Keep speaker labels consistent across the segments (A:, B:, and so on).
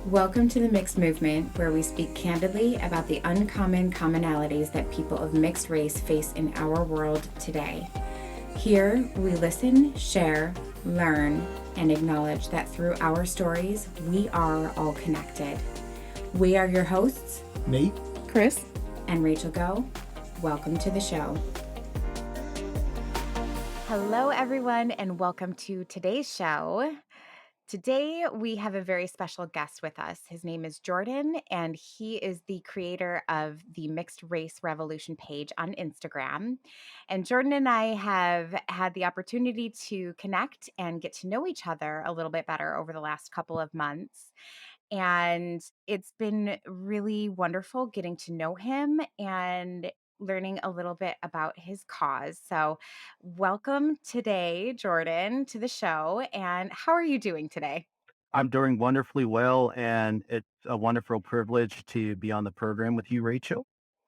A: Welcome to the Mixed Movement, where we speak candidly about the uncommon commonalities that people of mixed race face in our world today. Here, we listen, share, learn, and acknowledge that through our stories, we are all connected. We are your hosts,
B: Nate,
C: Chris,
A: and Rachel Go. Welcome to the show. Hello, everyone, and welcome to today's show. Today, we have a very special guest with us. His name is Jordin, and he is the creator of the Mixed Race Revolution page on Instagram. And Jordan and I have had the opportunity to connect and get to know each other a little bit better over the last couple of months. And it's been really wonderful getting to know him and learning a little bit about his cause. So, welcome today, Jordan, to the show. And how are you doing today?
B: I'm doing wonderfully well, and it's a wonderful privilege to be on the program with you, Rachel.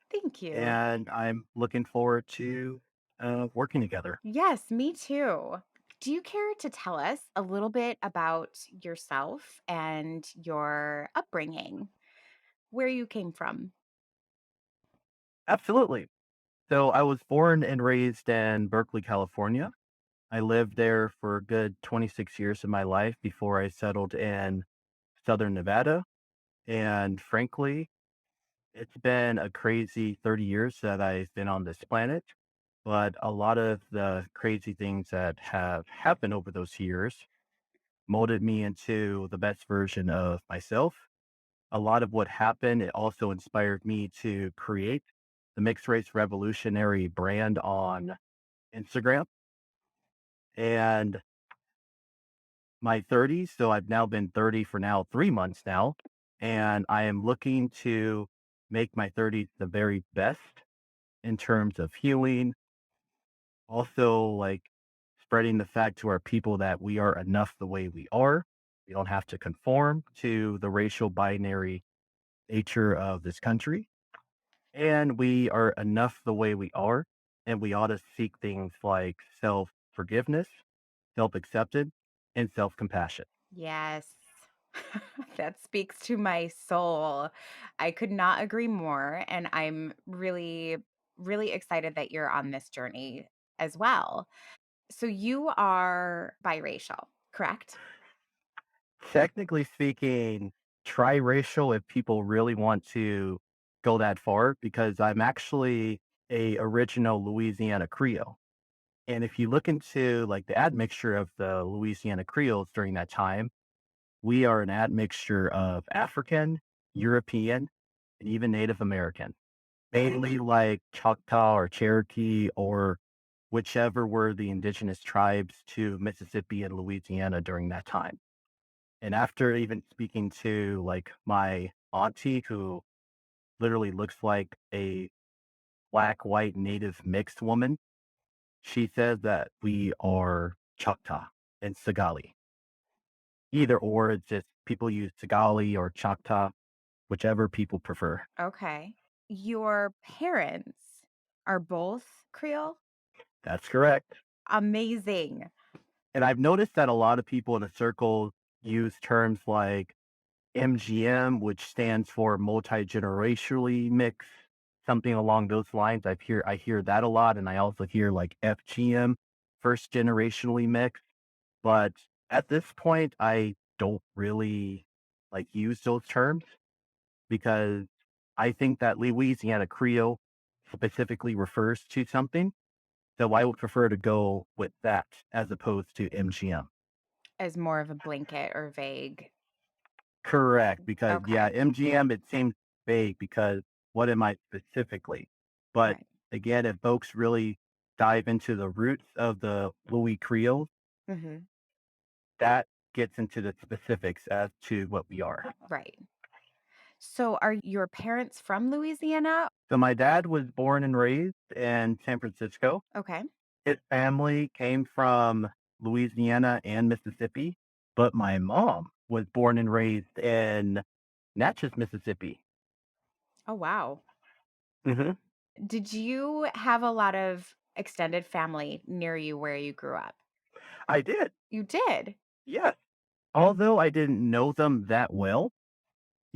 A: Thank you.
B: And I'm looking forward to working together.
A: Yes, me too. Do you care to tell us a little bit about yourself and your upbringing, where you came from?
B: Absolutely. So I was born and raised in Berkeley, California. I lived there for a good 26 years of my life before I settled in Southern Nevada. And frankly, it's been a crazy 30 years that I've been on this planet. But a lot of the crazy things that have happened over those years molded me into the best version of myself. A lot of what happened, it also inspired me to create the Mixed Race Revolutionary brand on Instagram and my 30s. So I've now been 30 for now 3 months now. And I am looking to make my 30s the very best in terms of healing. Also, like spreading the fact to our people that we are enough the way we are. We don't have to conform to the racial binary nature of this country. And we are enough the way we are. And we ought to seek things like self forgiveness, self acceptance, and self compassion.
A: Yes. That speaks to my soul. I could not agree more. And I'm really, really excited that you're on this journey as well. So you are biracial, correct?
B: Technically speaking, triracial if people really want to go that far, because I'm actually a original Louisiana Creole. And if you look into like the admixture of the Louisiana Creoles during that time, we are an admixture of African, European, and even Native American, mainly like Choctaw or Cherokee or whichever were the indigenous tribes to Mississippi and Louisiana during that time. And after even speaking to like my auntie, who literally looks like a black, white, native mixed woman, she says that we are Choctaw and Sagali. Either or, it's just people use Sagali or Choctaw, whichever people prefer.
A: Okay. Your parents are both Creole?
B: That's correct.
A: Amazing.
B: And I've noticed that a lot of people in a circle use terms like MGM, which stands for multi-generationally mixed, something along those lines. I hear that a lot, and I also hear like FGM, first generationally mixed. But at this point, I don't really like use those terms because I think that Louisiana Creole specifically refers to something. So I would prefer to go with that as opposed to MGM.
A: As more of a blanket or vague.
B: Correct, because yeah,
A: Okay.
B: MGM, it seems vague because what am I specifically? But
A: Right.
B: again, if folks really dive into the roots of the Louis Creole,
A: Hmm.
B: that gets into the specifics as to what we are.
A: Right. So are your parents from Louisiana?
B: So my dad was born and raised in San Francisco.
A: Okay.
B: His family came from Louisiana and Mississippi, but my mom was born and raised in Natchez, Mississippi.
A: Oh, wow.
B: Hmm.
A: Did you have a lot of extended family near you where you grew up?
B: I did,
A: You did?
B: yes. Although I didn't know them that well,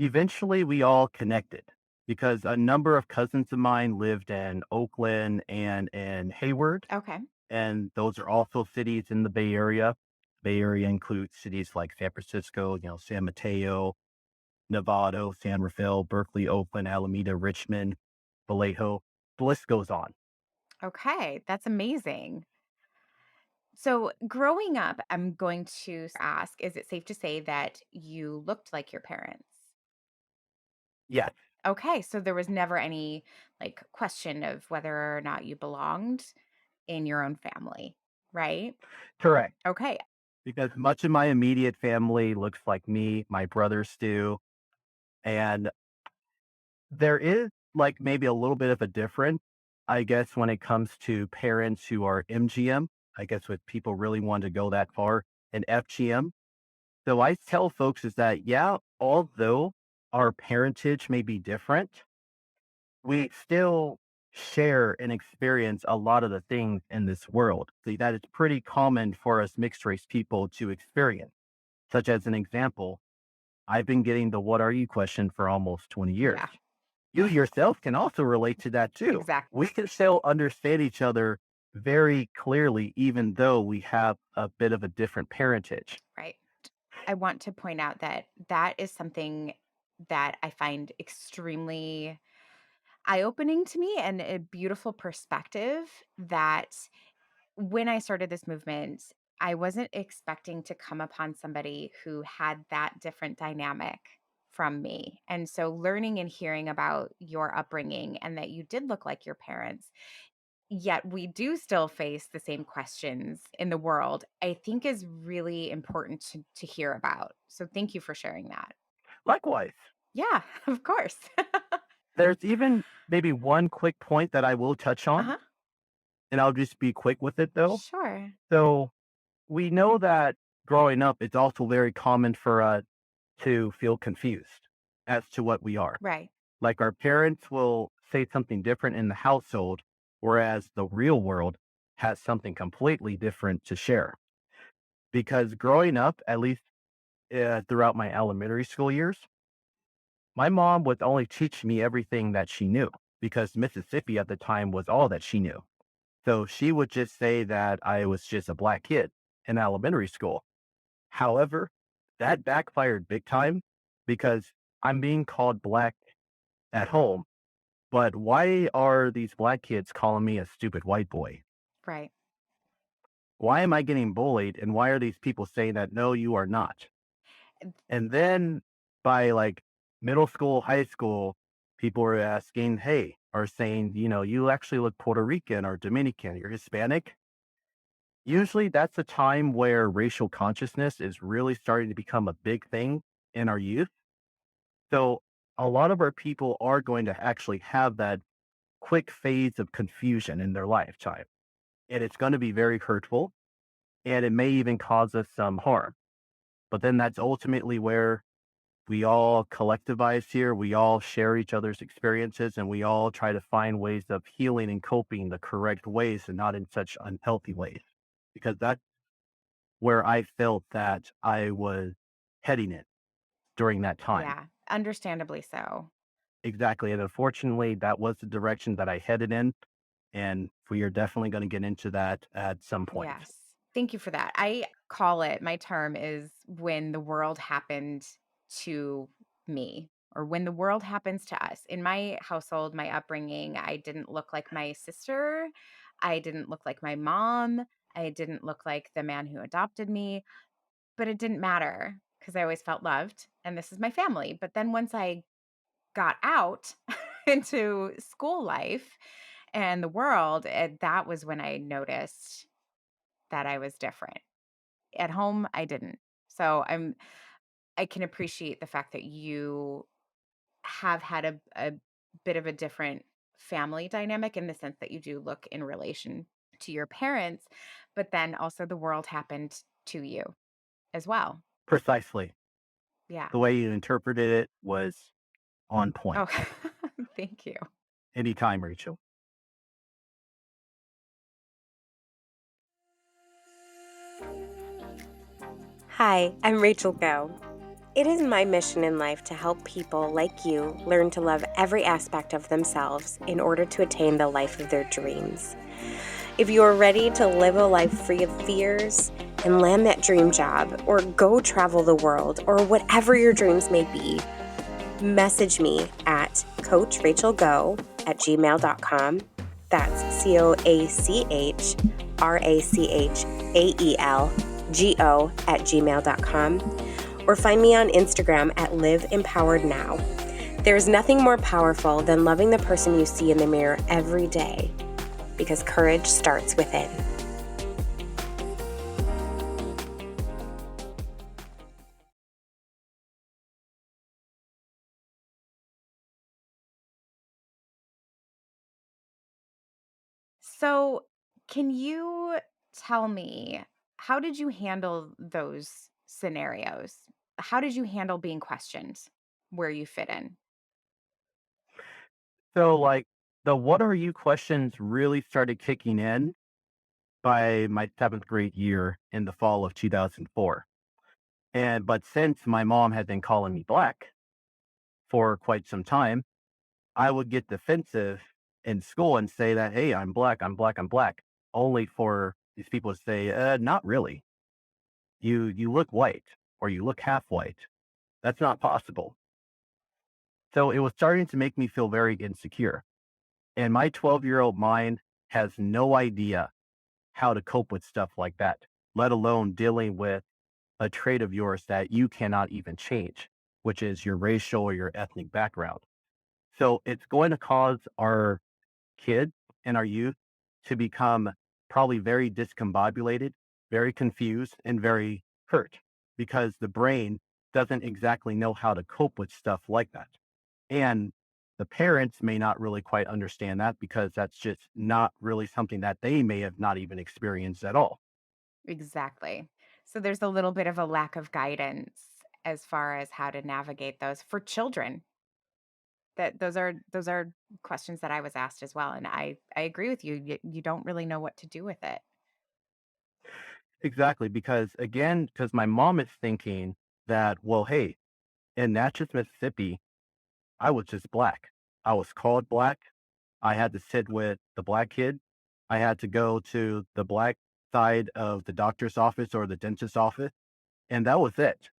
B: Eventually, we all connected because a number of cousins of mine lived in Oakland and in Hayward,
A: Okay.
B: and those are also cities in the Bay Area. Bay Area includes cities like San Francisco, San Mateo, Novato, San Rafael, Berkeley, Oakland, Alameda, Richmond, Vallejo. The list goes on.
A: Okay. That's amazing. So, growing up, I'm going to ask, is it safe to say that you looked like your parents?
B: Yeah,
A: Okay. So, there was never any like question of whether or not you belonged in your own family, right?
B: correct.
A: Okay.
B: Because much of my immediate family looks like me, my brothers do. And there is like maybe a little bit of a difference, I guess, when it comes to parents who are MGM. I guess with people really want to go that far and FGM. So I tell folks is that, yeah, although our parentage may be different, we still share and experience a lot of the things in this world. See, that is pretty common for us mixed race people to experience. Such as an example, I've been getting the what are you question for almost 20 years.
A: Yeah.
B: You yourself can also relate to that too.
A: Exactly.
B: We can still understand each other very clearly, even though we have a bit of a different parentage.
A: Right. I want to point out that that is something that I find extremely eye-opening to me and a beautiful perspective that when I started this movement, I wasn't expecting to come upon somebody who had that different dynamic from me. And so learning and hearing about your upbringing and that you did look like your parents, yet we do still face the same questions in the world, I think is really important to hear about. So thank you for sharing that.
B: Likewise,
A: Yeah, of course.
B: there's even maybe one quick point that I will touch on,
A: Uh-huh.
B: and I'll just be quick with it though.
A: Sure.
B: So we know that growing up, it's also very common for us to feel confused as to what we are.
A: Right.
B: Like our parents will say something different in the household, whereas the real world has something completely different to share. Because growing up, at least throughout my elementary school years, my mom would only teach me everything that she knew because Mississippi at the time was all that she knew. So she would just say that I was just a black kid in elementary school. However, that backfired big time because I'm being called black at home. But why are these black kids calling me a stupid white boy?
A: Right.
B: Why am I getting bullied? And why are these people saying that, no, you are not? And then by like middle school, high school, people are asking, hey, are saying, you actually look Puerto Rican or Dominican, you're Hispanic. Usually that's a time where racial consciousness is really starting to become a big thing in our youth. So a lot of our people are going to actually have that quick phase of confusion in their lifetime. And it's going to be very hurtful and it may even cause us some harm. But then that's ultimately where we all collectivize here. We all share each other's experiences and we all try to find ways of healing and coping the correct ways and not in such unhealthy ways. Because that's where I felt that I was heading it during that time.
A: Yeah, understandably so.
B: Exactly. And unfortunately, that was the direction that I headed in. And we are definitely going to get into that at some point.
A: Yes. Thank you for that. I call it my term is when the world happened to me or when the world happens to us. In my household, my upbringing, I didn't look like my sister. I didn't look like my mom. I didn't look like the man who adopted me, but it didn't matter because I always felt loved and this is my family. But then once I got out into school life and the world, that was when I noticed that I was different. At home, I didn't. So I can appreciate the fact that you have had a bit of a different family dynamic in the sense that you do look in relation to your parents, but then also the world happened to you as well.
B: Precisely.
A: Yeah.
B: The way you interpreted it was on
A: Oh,
B: point.
A: thank you.
B: Anytime, Rachel.
C: Hi, I'm Rachel Go. It is my mission in life to help people like you learn to love every aspect of themselves in order to attain the life of their dreams. If you are ready to live a life free of fears and land that dream job, or go travel the world, or whatever your dreams may be, message me at coachrachelgo@gmail.com. That's CoachRachelGo@gmail.com. Or find me on Instagram at Live Empowered Now. There is nothing more powerful than loving the person you see in the mirror every day, because courage starts within.
A: So, can you tell me, how did you handle those scenarios? How did you handle being questioned where you fit in?
B: So, like, the "what are you" questions really started kicking in by my 7th grade year in the fall of 2004. But since my mom had been calling me black for quite some time, I would get defensive in school and say that, "Hey, I'm black, I'm black, I'm black," only for these people to say, not really. You look white or you look half white. That's not possible." So it was starting to make me feel very insecure. And my 12-year-old mind has no idea how to cope with stuff like that, let alone dealing with a trait of yours that you cannot even change, which is your racial or your ethnic background. So it's going to cause our kids and our youth to become probably very discombobulated, very confused, and very hurt because the brain doesn't exactly know how to cope with stuff like that. And the parents may not really quite understand that because that's just not really something that they may have not even experienced at all.
A: Exactly. So there's a little bit of a lack of guidance as far as how to navigate those for children. That those are questions that I was asked as well, and I agree with you. You don't really know what to do with it.
B: Exactly. Because again, because my mom is thinking that, well, hey, in Natchez, Mississippi, I was just black. I was called black. I had to sit with the black kid. I had to go to the black side of the doctor's office or the dentist's office, and that was it.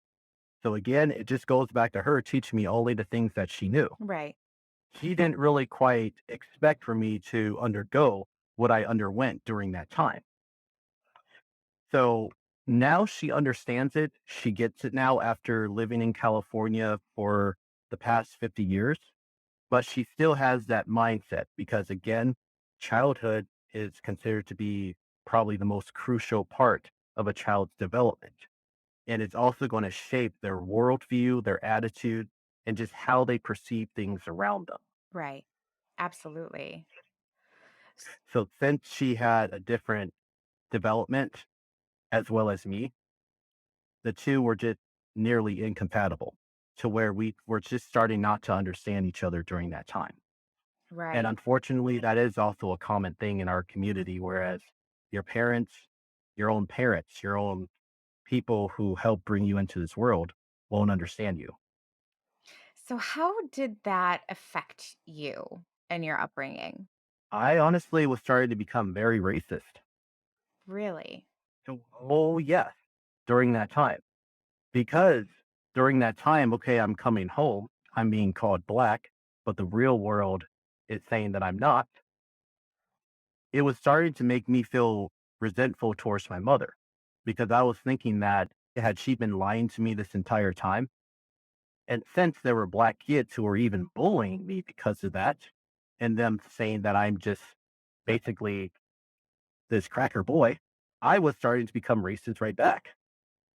B: So again, it just goes back to her teaching me only the things that she knew.
A: Right.
B: She didn't really quite expect for me to undergo what I underwent during that time. So now she understands it. She gets it now after living in California for the past 50 years. But she still has that mindset because, again, childhood is considered to be probably the most crucial part of a child's development. And it's also going to shape their worldview, their attitude, and just how they perceive things around them.
A: Right. Absolutely. S-
B: So, since she had a different development as well as me, the two were just nearly incompatible to where we were just starting not to understand each other during that time. And
A: Right.
B: unfortunately, that is also a common thing in our community, whereas your parents, your own people who help bring you into this world won't understand you.
A: So how did that affect you and your upbringing?
B: I honestly was starting to become very racist.
A: Really?
B: Oh, yes, during that time. Because during that time, okay, I'm coming home, I'm being called black, but the real world is saying that I'm not. It was starting to make me feel resentful towards my mother because I was thinking that had she been lying to me this entire time? And since there were black kids who were even bullying me because of that, and them saying that I'm just basically this cracker boy, I was starting to become racist right back.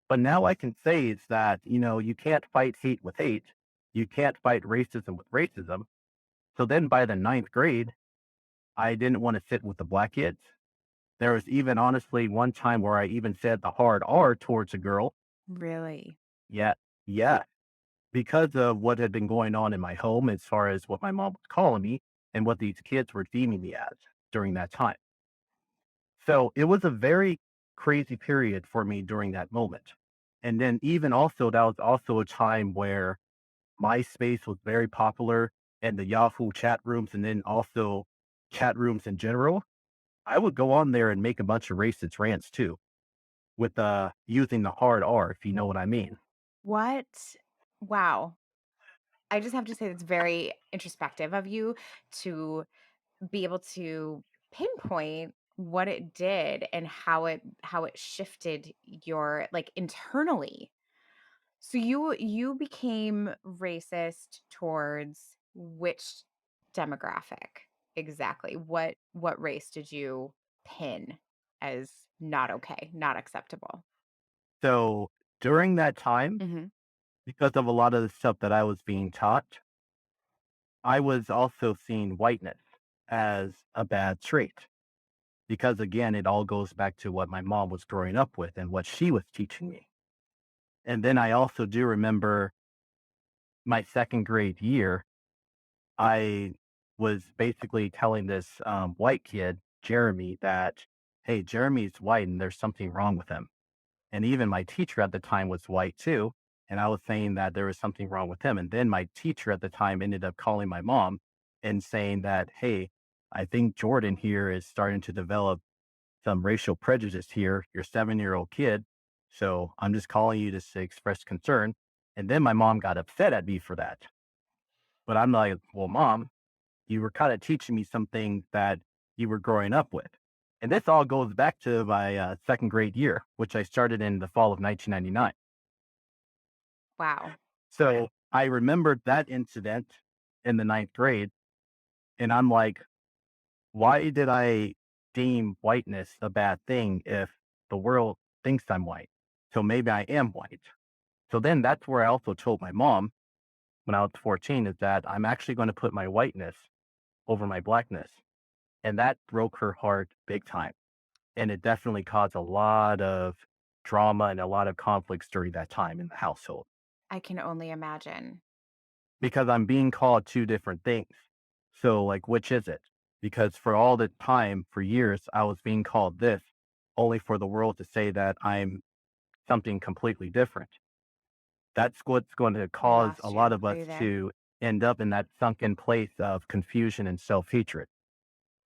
B: But now I can say is that, you can't fight hate with hate. You can't fight racism with racism. So then by the ninth grade, I didn't want to sit with the black kids. There was even honestly one time where I even said the hard R towards a girl.
A: Really?
B: Yeah, yeah, because of what had been going on in my home as far as what my mom was calling me and what these kids were deeming me as during that time. So it was a very crazy period for me during that moment. And then even also, that was also a time where MySpace was very popular and the Yahoo chat rooms, and then also chat rooms in general. I would go on there and make a bunch of racist rants too, with using the hard R, if you know what I mean.
A: What? Wow. I just have to say it's very introspective of you to be able to pinpoint what it did and how it shifted your like internally. So you became racist towards which demographic exactly? What race did you pin as not okay, not acceptable?
B: So during that time,
A: Mhm.
B: because of a lot of the stuff that I was being taught, I was also seeing whiteness as a bad trait. Because again, it all goes back to what my mom was growing up with and what she was teaching me. And then I also do remember my second grade year, I was basically telling this white kid, Jeremy, that, hey, Jeremy's white and there's something wrong with him. And even my teacher at the time was white too. And I was saying that there was something wrong with him. And then my teacher at the time ended up calling my mom and saying that, hey, I think Jordan here is starting to develop some racial prejudice here. You're a 7-year-old kid. So I'm just calling you to express concern. And then my mom got upset at me for that. But I'm like, well, mom, you were kind of teaching me something that you were growing up with. And this all goes back to my second grade year, which I started in the fall of 1999.
A: Wow.
B: So I remembered that incident in the ninth grade. And I'm like, why did I deem whiteness a bad thing if the world thinks I'm white? So maybe I am white. So then that's where I also told my mom when I was 14 is that I'm actually going to put my whiteness over my blackness. And that broke her heart big time. And it definitely caused a lot of drama and a lot of conflicts during that time in the household
A: I can only imagine.
B: because I'm being called two different things. So, like, which is it? Because for all the time, for years, I was being called this, only for the world to say that I'm something completely different. That's what's going to
A: I
B: cause a
A: lost
B: lot
A: you.
B: of
A: Are
B: us
A: you there?
B: to end up in that sunken place of confusion and self hatred.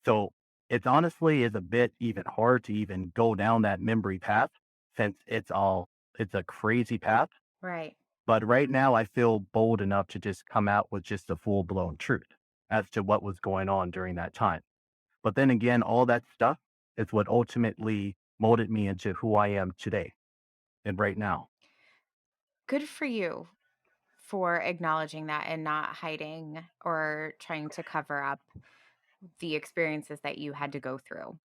B: So it honestly is a bit even hard to even go down that memory path since it's a crazy path.
A: Right.
B: But right now I feel bold enough to just come out with just a full blown truth as to what was going on during that time. But then again, all that stuff is what ultimately molded me into who I am today and right now.
A: Good for you for acknowledging that and not hiding or trying to cover up the experiences that you had to go through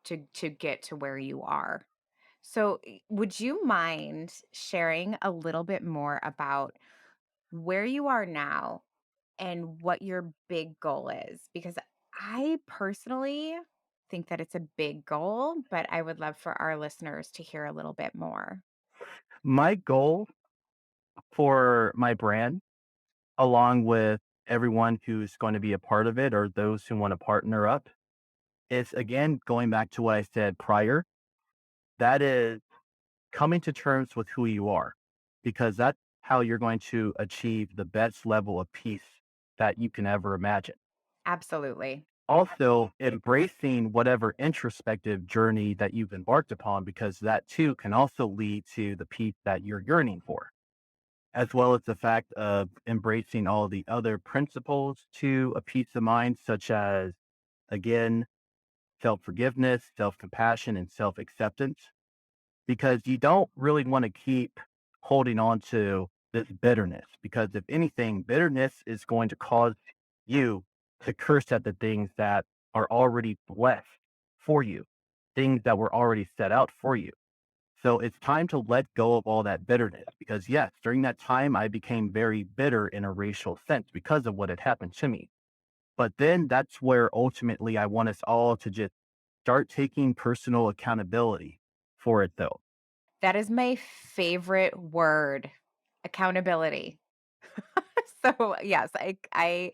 A: to get to where you are. So, would you mind sharing a little bit more about where you are now and what your big goal is? Because I personally think that it's a big goal, but I would love for our listeners to hear a little bit more.
B: My goal for my brand, along with everyone who's going to be a part of it or those who want to partner up, is again going back to what I said prior. That is coming to terms with who you are, because that's how you're going to achieve the best level of peace that you can ever imagine.
A: Absolutely.
B: Also, embracing whatever introspective journey that you've embarked upon, because that too can also lead to the peace that you're yearning for, as well as the fact of embracing all the other principles to a peace of mind, such as, again, self forgiveness, self compassion, and self acceptance, because you don't really want to keep holding on to this bitterness. Because if anything, bitterness is going to cause you to curse at the things that are already blessed for you, things that were already set out for you. So it's time to let go of all that bitterness because, yes, during that time, I became very bitter in a racial sense because of what had happened to me. But then that's where ultimately I want us all to just start taking personal accountability for it, though.
A: That is my favorite word, accountability. So, yes, I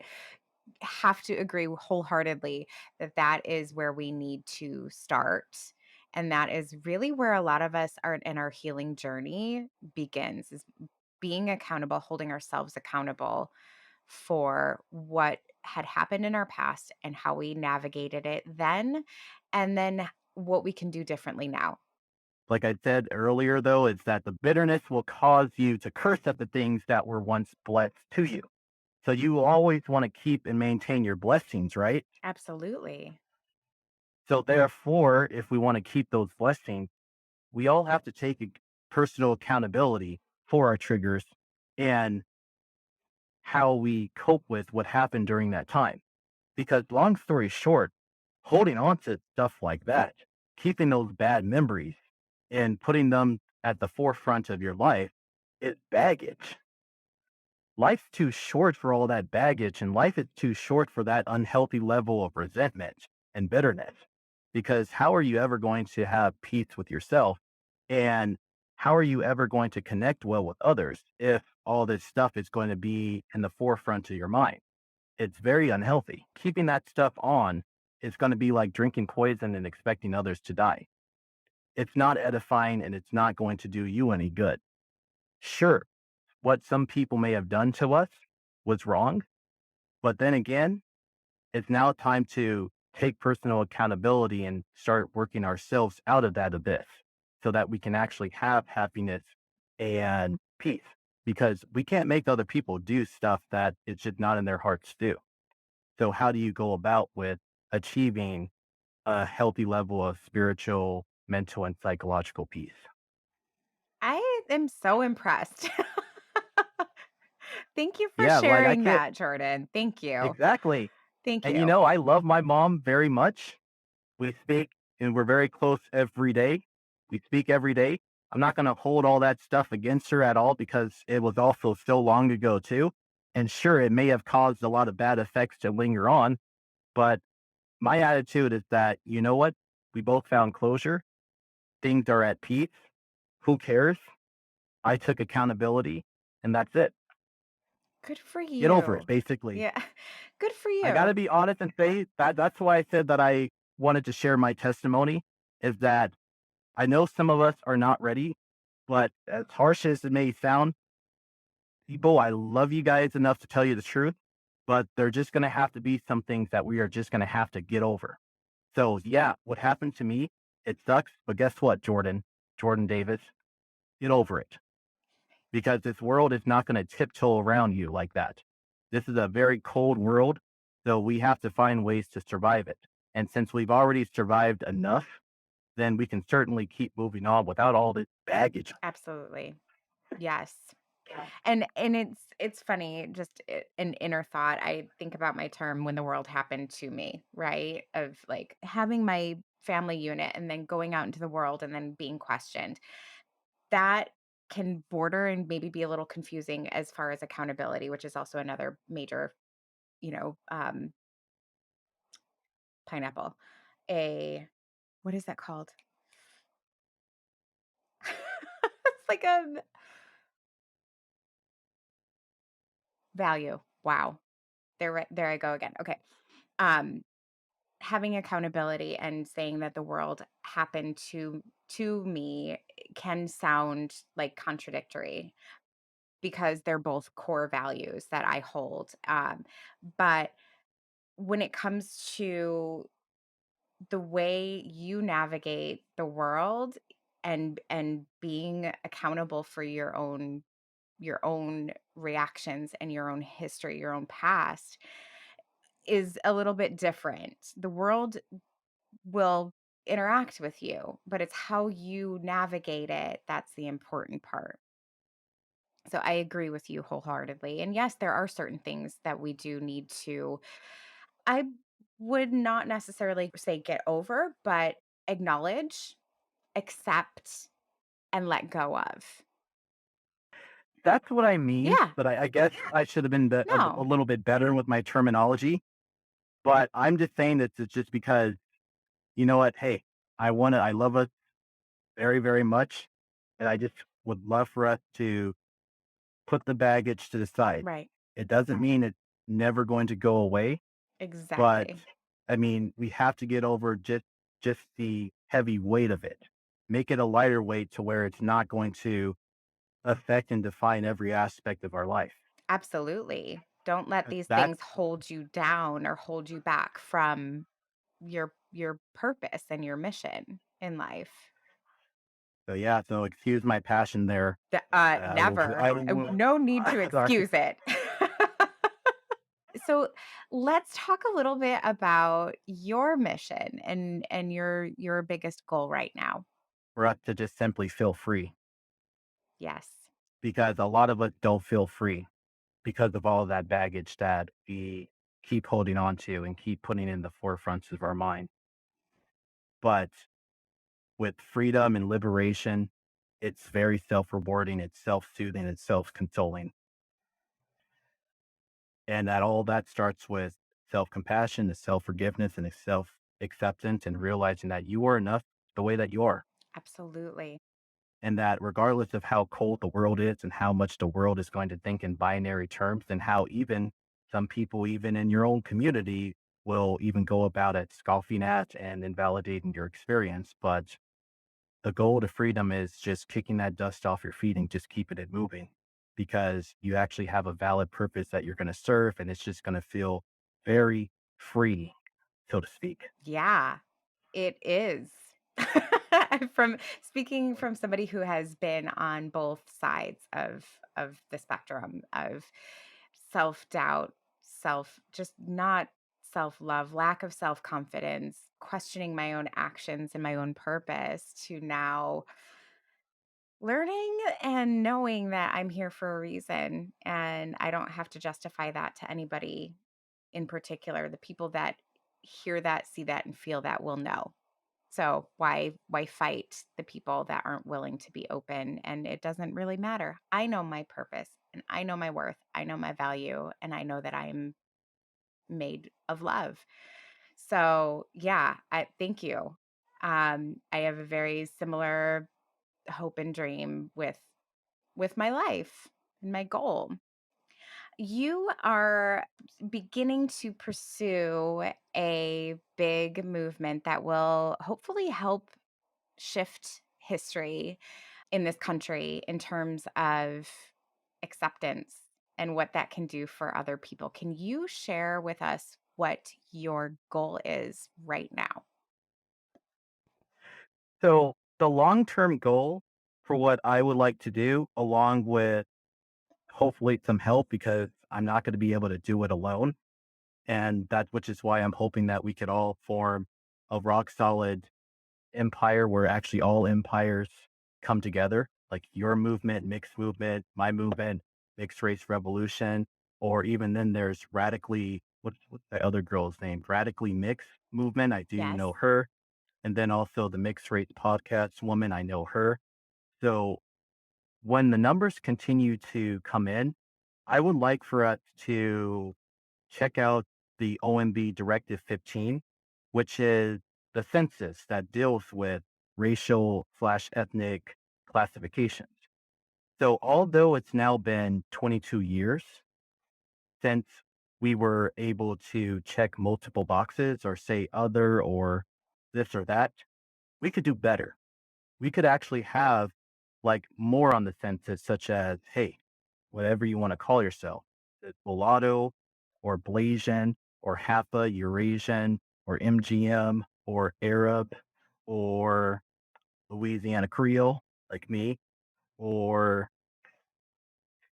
A: have to agree wholeheartedly that that is where we need to start. And that is really where a lot of us are in our healing journey begins, is being accountable, holding ourselves accountable for what had happened in our past and how we navigated it then, and then what we can do differently now.
B: Like I said earlier, though, is that the bitterness will cause you to curse at the things that were once blessed to you. So you always want to keep and maintain your blessings, right?
A: Absolutely.
B: So therefore, if we want to keep those blessings, we all have to take personal accountability for our triggers and how we cope with what happened during that time. Because long story short, holding on to stuff like that, keeping those bad memories and putting them at the forefront of your life is baggage. Life's too short for all that baggage, and life is too short for that unhealthy level of resentment and bitterness. Because how are you ever going to have peace with yourself? And how are you ever going to connect well with others if all this stuff is going to be in the forefront of your mind? It's very unhealthy. Keeping that stuff on is going to be like drinking poison and expecting others to die. It's not edifying and it's not going to do you any good. Sure, what some people may have done to us was wrong, but then again, it's now time to take personal accountability and start working ourselves out of that abyss so that we can actually have happiness and peace because we can't make other people do stuff that it's just not in their hearts to do. So how do you go about with achieving a healthy level of spiritual, mental, and psychological peace?
A: I am so impressed. Thank you for
B: Yeah, like I
A: sharing
B: can't
A: that, Jordan. Thank you.
B: exactly.
A: Thank
B: And you
A: you.
B: know, I love my mom very much. We speak and we're very close every day. We speak every day. I'm not going to hold all that stuff against her at all because it was also so long ago, too. And sure, it may have caused a lot of bad effects to linger on, but my attitude is that, you know what? We both found closure. Things are at peace. Who cares? I took accountability and that's it.
A: Good for
B: Get over it,
A: you.
B: basically.
A: Yeah. Good for
B: I got to
A: you.
B: be honest and say that that's why I said that I wanted to share my testimony is that I know some of us are not ready, but as harsh as it may sound, people, I love you guys enough to tell you the truth, but there are just going to have to be some things that we are just going to have to get over. So, yeah, what happened to me, it sucks, but guess what, Jordan Davis, get over it because this world is not going to tiptoe around you like that. This is a very cold world, so we have to find ways to survive it. And since we've already survived enough, then we can certainly keep moving on without all this baggage.
A: Absolutely. Yes. And it's funny, just an inner thought. I think about my term when the world happened to me, right? Of like having my family unit and then going out into the world and then being questioned. That can border and maybe be a little confusing as far as accountability, which is also another major, you know, pineapple. A what is that called? It's like a value. Wow. There I go again. Okay. Um Having accountability and saying that the world happened to me can sound like contradictory because they're both core values that I hold. But when it comes to the way you navigate the world and being accountable for your own reactions and your own history, your own past is a little bit different. The world will interact with you, but it's how you navigate it that's the important part. So I agree with you wholeheartedly. And yes, there are certain things that we do need to, I would not necessarily say get over, but acknowledge, accept, and let go of.
B: That's what I mean,
A: Yeah.
B: but I guess I should have been a
A: No.
B: little bit better with my terminology. But I'm just saying that it's just because you know what? Hey, I love us very, very much, and I just would love for us to put the baggage to the side.
A: Right.
B: It doesn't mean it's never going to go away, but
A: Exactly.
B: I mean, we have to get over just the heavy weight of it. Make it a lighter weight to where it's not going to affect and define every aspect of our life.
A: Absolutely. Don't let
B: 'Cause
A: these
B: that's
A: things hold you down or hold you back from your purpose and your mission in life.
B: so yeah, so excuse my passion there.
A: Never.
B: I will
A: No need to
B: sorry.
A: excuse it. So, let's talk a little bit about your mission and your biggest goal right now.
B: For us to just simply feel free
A: Yes.
B: because a lot of us don't feel free because of all of that baggage that we keep holding on to and keep putting in the forefronts of our mind. But with freedom and liberation, it's very self rewarding, it's self soothing, it's self consoling. And that all that starts with self compassion, the self forgiveness, and the self acceptance, and realizing that you are enough the way that you are.
A: Absolutely.
B: And that regardless of how cold the world is and how much the world is going to think in binary terms, and how even some people, even in your own community, will even go about it scoffing at and invalidating your experience. But the goal to freedom is just kicking that dust off your feet and just keeping it moving because you actually have a valid purpose that you're going to serve. And it's just going to feel very free, so to speak.
A: Yeah, it is. From speaking from somebody who has been on both sides of the spectrum of self-doubt, just not self-love, lack of self-confidence, questioning my own actions and my own purpose to now learning and knowing that I'm here for a reason and I don't have to justify that to anybody in particular. The people that hear that, see that, and feel that will know. So why fight the people that aren't willing to be open? And it doesn't really matter. I know my purpose and I know my worth. I know my value and I know that I'm made of love. So yeah, I thank you. I have a very similar hope and dream with my life and my goal. You are beginning to pursue a big movement that will hopefully help shift history in this country in terms of acceptance and what that can do for other people. Can you share with us what your goal is right now?
B: So, the long term goal for what I would like to do, along with hopefully some help, because I'm not going to be able to do it alone. And that, which is why I'm hoping that we could all form a rock solid empire where actually all empires come together, like your movement, mixed movement, my movement, mixed race revolution, or even then there's radically what's the other girl's name? Radically mixed movement. I do
A: Yes.
B: know her. And then also the mixed race podcast woman, I know her. So when the numbers continue to come in, I would like for us to check out the OMB Directive 15, which is the census that deals with racial slash ethnic classifications. So, although it's now been 22 years since we were able to check multiple boxes or say other or this or that, we could do better. We could actually have like more on the census, such as, hey, whatever you want to call yourself, mulatto or Blasian or Hapa, Eurasian or MGM or Arab or Louisiana Creole, like me, or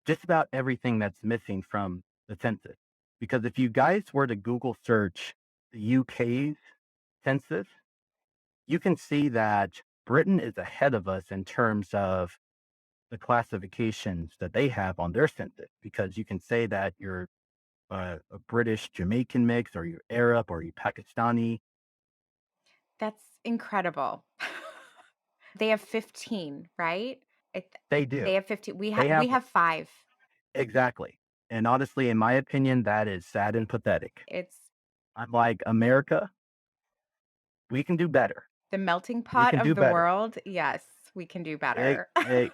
B: just about everything that's missing from the census. Because if you guys were to Google search the UK's census, you can see that Britain is ahead of us in terms of the classifications that they have on their census, because you can say that you're a British Jamaican mix, or you're Arab, or you Pakistani.
A: That's incredible. They have 15, right? It
B: They
A: they
B: do.
A: have 15.
B: They
A: We
B: have
A: have 5.
B: exactly. And honestly, in my opinion, that is sad and pathetic.
A: It's
B: I'm like, America, we can do better.
A: the melting
B: We
A: pot
B: can do
A: of the
B: better.
A: world. Yes, we can do
B: E-
A: better.
B: e-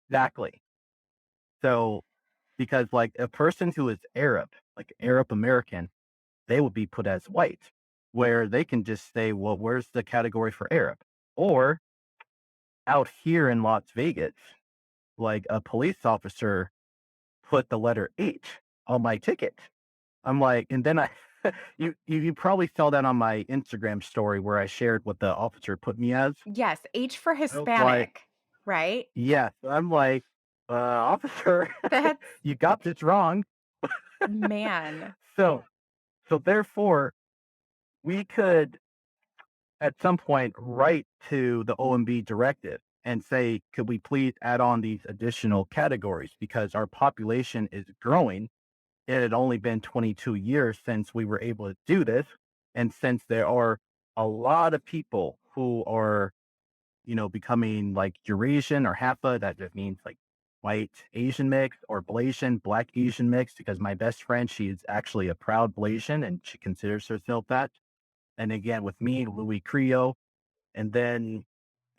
B: Exactly. So, because like a person who is Arab, like Arab American, they would be put as white. where they can just say, well, where's the category for Arab? Or out here in Las Vegas, like a police officer put the letter H on my ticket. I'm like, and then I, you probably saw that on my Instagram story where I shared what the officer put me as.
A: Yes, H for
B: I was like,
A: Hispanic, right?
B: yeah, I'm like, officer,
A: That's
B: you got this wrong.
A: man.
B: So, so therefore, we could at some point write to the OMB directive and say, could we please add on these additional categories because our population is growing. It had only been 22 years since we were able to do this. And since there are a lot of people who are, becoming like Eurasian or HAPA, that just means like white Asian mix or Blasian, black Asian mix, because my best friend, she is actually a proud Blasian and she considers herself that. And again, with me, Louis Creole, and then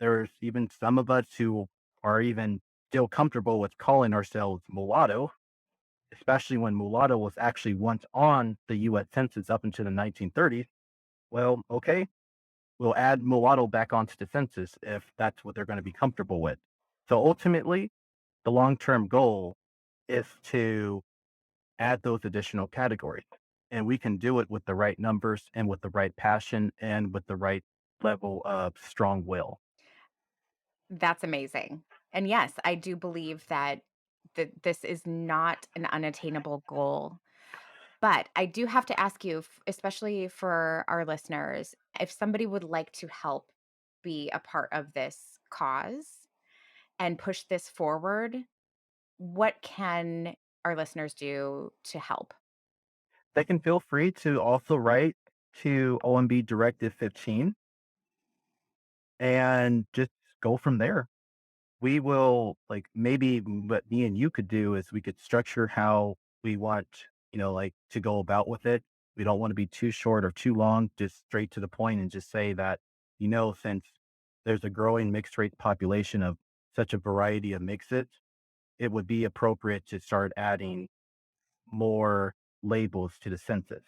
B: there's even some of us who are even still comfortable with calling ourselves mulatto, especially when mulatto was actually once on the US Census up into the 1930s. Well, okay, we'll add mulatto back onto the census if that's what they're going to be comfortable with. So ultimately, the long term goal is to add those additional categories. And we can do it with the right numbers and with the right passion and with the right level of strong will.
A: That's amazing. And yes, I do believe that this is not an unattainable goal. But I do have to ask you, especially for our listeners, if somebody would like to help be a part of this cause and push this forward, what can our listeners do to help?
B: They can feel free to also write to OMB Directive 15 and just go from there. We will like maybe what me and you could do is we could structure how we want, like to go about with it. We don't want to be too short or too long, just straight to the point and just say that, since there's a growing mixed race population of such a variety of mixes, it would be appropriate to start adding more labels to the census,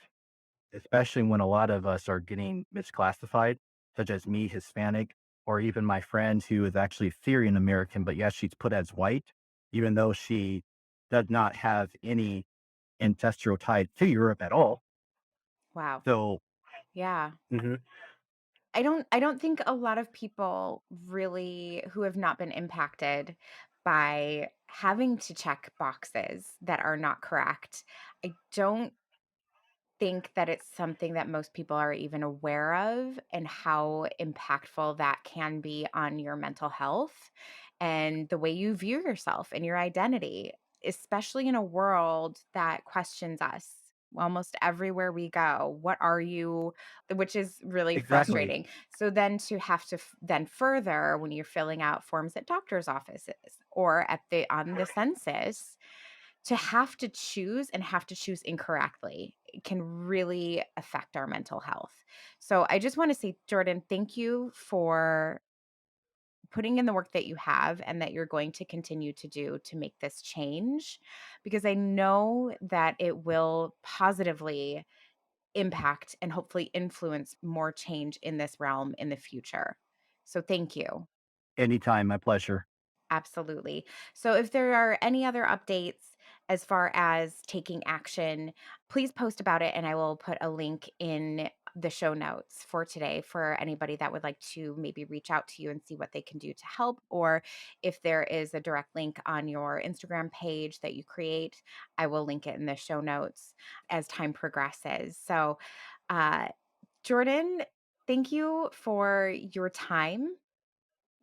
B: especially when a lot of us are getting misclassified, such as me, Hispanic, or even my friend who is actually Syrian American, but yes, she's put as white, even though she does not have any ancestral ties to Europe at all.
A: Wow.
B: So,
A: Yeah.
B: mhm,
A: I don't think a lot of people really who have not been impacted by having to check boxes that are not correct. I don't think that it's something that most people are even aware of and how impactful that can be on your mental health and the way you view yourself and your identity, especially in a world that questions us almost everywhere we go. What are you? Which is really
B: exactly.
A: frustrating. So then to have to then further when you're filling out forms at doctor's offices or at the on the census to have to choose and have to choose incorrectly can really affect our mental health. So I just want to say, Jordan, thank you for putting in the work that you have and that you're going to continue to do to make this change because I know that it will positively impact and hopefully influence more change in this realm in the future. So thank you.
B: Anytime, my pleasure.
A: Absolutely. So, if there are any other updates as far as taking action, please post about it and I will put a link in the show notes for today for anybody that would like to maybe reach out to you and see what they can do to help. Or if there is a direct link on your Instagram page that you create, I will link it in the show notes as time progresses. So, uh, Jordan, thank you for your time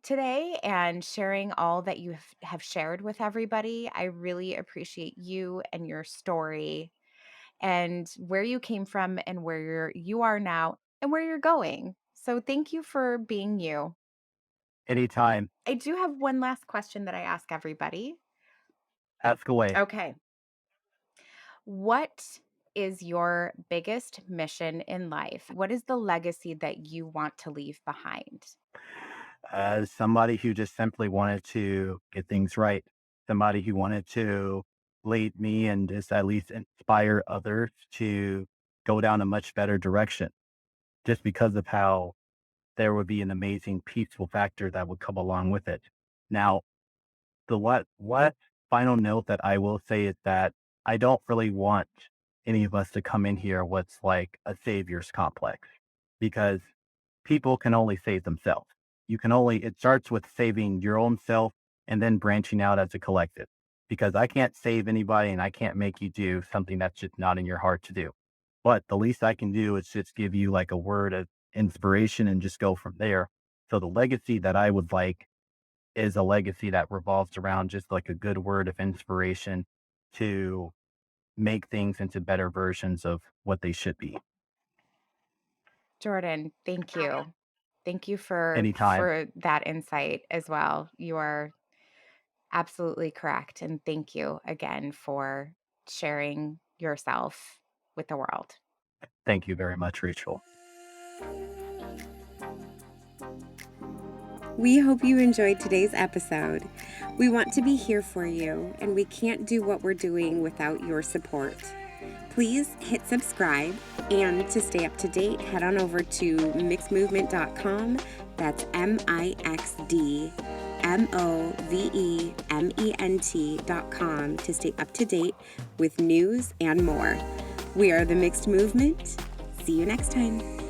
A: today and sharing all that you have shared with everybody. I really appreciate you and your story and where you came from and where you are now and where you're going. So thank you for being you.
B: Anytime.
A: I do have one last question that I ask everybody.
B: Ask away.
A: Okay. What is your biggest mission in life? What is the legacy that you want to leave behind?
B: As somebody who just simply wanted to get things right, somebody who wanted to lead me and just at least inspire others to go down a much better direction. just because of how there would be an amazing peaceful factor that would come along with it. Now, the what final note that I will say is that I don't really want any of us to come in here with like a savior's complex because people can only save themselves. You can only it starts with saving your own self and then branching out as a collective. Because I can't save anybody and I can't make you do something that's just not in your heart to do. But the least I can do is just give you like a word of inspiration and just go from there. So the legacy that I would like is a legacy that revolves around just like a good word of inspiration to make things into better versions of what they should be.
A: Jordin, thank you. Thank you for
B: Anytime.
A: that insight as well. You are absolutely correct, and thank you again for sharing yourself with the world.
B: Thank you very much, Rachel.
C: We hope you enjoyed today's episode. We want to be here for you, and we can't do what we're doing without your support. Please hit subscribe, and to stay up to date, head on over to mixedmovement.com. That's MIXDMOVEMENT.com to stay up to date with news and more. We are the Mixed Movement. See you next time.